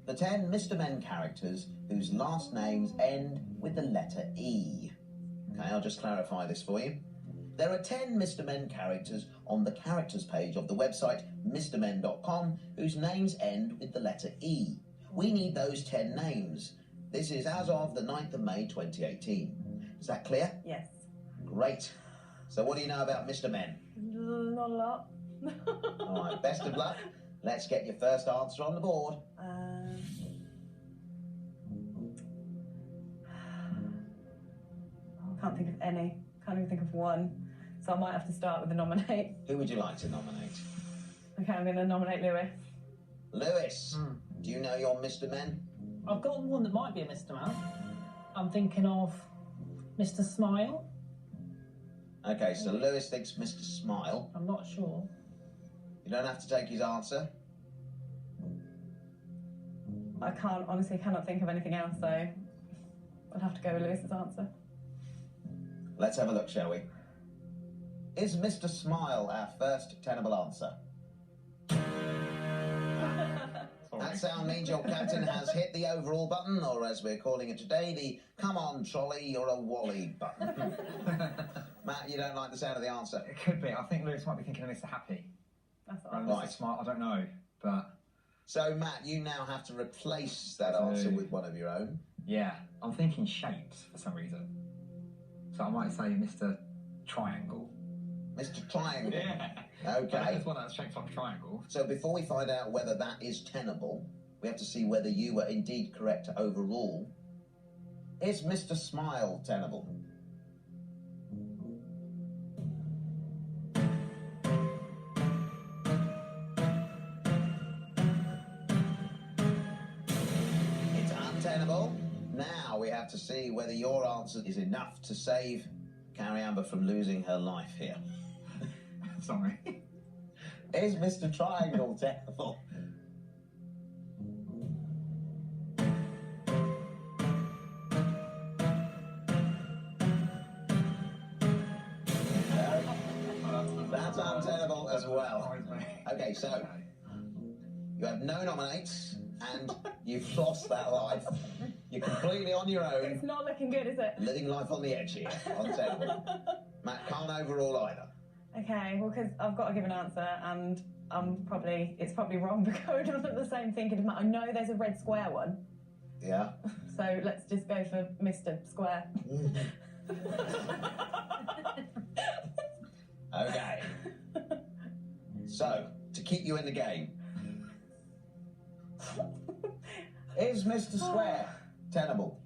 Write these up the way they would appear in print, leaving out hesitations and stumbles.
The 10 Mr Men characters whose last names end with the letter E. Okay, I'll just clarify this for you. There are 10 Mr Men characters on the characters page of the website mrmen.com whose names end with the letter E. We need those 10 names. This is as of the 9th of May 2018. Is that clear? Yes. Great. So what do you know about Mr Men? Not a lot. All right, best of luck. Let's get your first answer on the board. I can't think of any. Can't even think of one. So I might have to start with the nominate. Who would you like to nominate? Okay, I'm going to nominate Lewis. Lewis, do you know your Mr Men? I've got one that might be a Mr Man. I'm thinking of Mr Smile. Okay, so Lewis thinks Mr Smile. I'm not sure. You don't have to take his answer. I honestly cannot think of anything else, so I'll have to go with Lewis's answer. Let's have a look, shall we? Is Mr Smile our first tenable answer? That sound means your captain has hit the overall button, or as we're calling it today, the come on trolley, you're a wally button. Matt, you don't like the sound of the answer? It could be. I think Lewis might be thinking of Mr Happy. That's what Mr Smart, I don't know, but... So, Matt, you now have to replace that answer with one of your own. Yeah, I'm thinking shapes for some reason. So I might say Mr Triangle. Mr Triangle? Yeah. Okay. There's one that's shaped like a triangle. So before we find out whether that is tenable, we have to see whether you were indeed correct overall. Is Mr Smile tenable? It's untenable. Now we have to see whether your answer is enough to save Carrie Amber from losing her life here. Sorry. Is Mr Triangle tenable? That's untenable as well. Okay, so you have no nominates and you've lost that life. You're completely on your own. It's not looking good, is it? Living life on the edge here. Untenable. Matt can't overrule either. Okay, well, because I've got to give an answer, and it's probably wrong because I'm at the same thinking. I know there's a red square one. Yeah. So let's just go for Mr. Square. Okay. So, to keep you in the game, is Mr. Square tenable?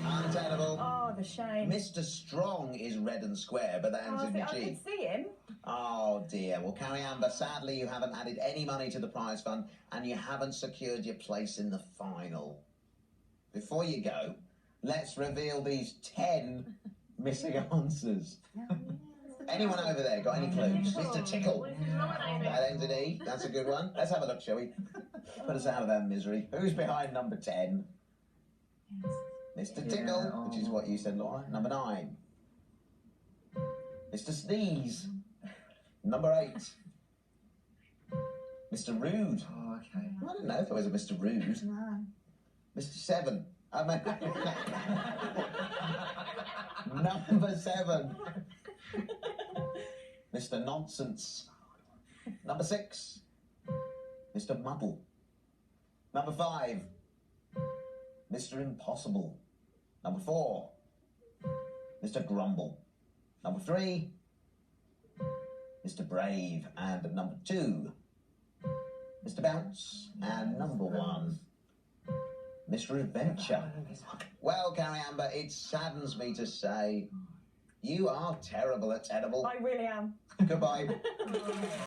Untenable. Oh, the shame. Mr. Strong is red and square, but that ends in I G. could see him. Oh dear. Well, Carrie Amber, sadly you haven't added any money to the prize fund and you haven't secured your place in the final. Before you go, let's reveal these 10 missing answers. Anyone over there got any clues? Mr. Tickle. That ends in E. That's a good one. Let's have a look, shall we? Put us out of our misery. Who's behind number 10? Mr. Tickle, which is what you said, Laura. Number 9. Mr. Sneeze. Number 8. Mr. Rude. Oh, okay. I don't know if there was a Mr. Rude. No. Mr. 7. Number 7. Mr. Nonsense. Number 6. Mr. Muddle. Number 5. Mr. Impossible. Number 4. Mr. Grumble. Number 3. Mr. Brave. And number 2. Mr. Bounce. And number 1. Mr. Adventure. Well, Carrie Amber, it saddens me to say you are terrible at tenable. I really am. Goodbye.